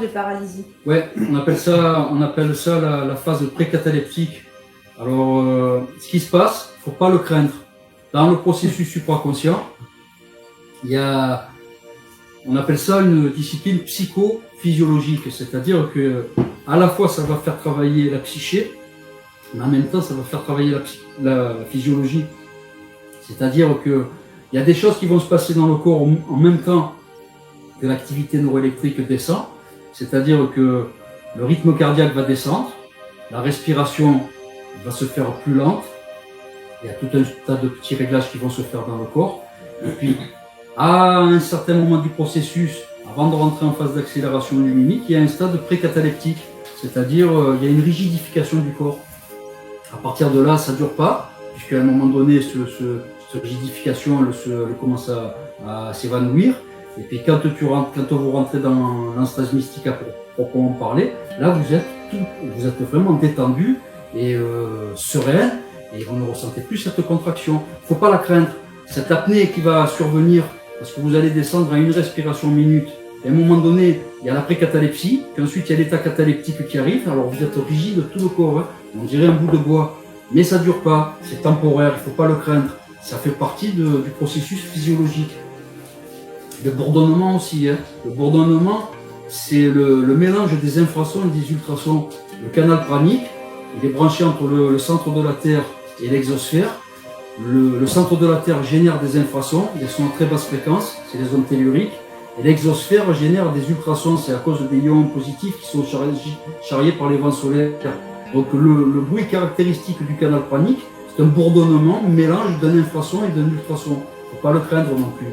de paralysie. Ouais, on appelle ça la phase précataleptique. Alors, ce qui se passe, faut pas le craindre. Dans le processus supraconscient, on appelle ça une discipline psychophysiologique, c'est-à-dire que à la fois ça va faire travailler la psyché, mais en même temps ça va faire travailler la physiologie. C'est-à-dire que il y a des choses qui vont se passer dans le corps en même temps que l'activité neuroélectrique descend, c'est-à-dire que le rythme cardiaque va descendre, la respiration va se faire plus lente, il y a tout un tas de petits réglages qui vont se faire dans le corps, et puis à un certain moment du processus, avant de rentrer en phase d'accélération luminique, il y a un stade pré-cataleptique, c'est-à-dire il y a une rigidification du corps. À partir de là, ça ne dure pas, puisqu'à un moment donné, cette rigidification elle commence à s'évanouir. Et puis quand vous rentrez dans l'anstase mystique à proprement parler, là vous êtes vraiment détendu et serein, et vous ne ressentez plus cette contraction. Il ne faut pas la craindre. Cette apnée qui va survenir, parce que vous allez descendre à une respiration minute, et à un moment donné, il y a la précatalepsie, puis ensuite il y a l'état cataleptique qui arrive, alors vous êtes rigide de tout le corps, hein. On dirait un bout de bois, mais ça ne dure pas, c'est temporaire, il ne faut pas le craindre, ça fait partie du processus physiologique. Le bourdonnement aussi, hein. Le bourdonnement, c'est le mélange des infrasons et des ultrasons. Le canal pranique, il est branché entre le centre de la Terre et l'exosphère. Le centre de la Terre génère des infrasons, des sons à très basse fréquence, c'est les ondes telluriques, et l'exosphère génère des ultrasons, c'est à cause des ions positifs qui sont charriés par les vents solaires. Donc le bruit caractéristique du canal pranique, c'est un bourdonnement, un mélange d'un infrason et d'un ultrason. Il ne faut pas le craindre non plus.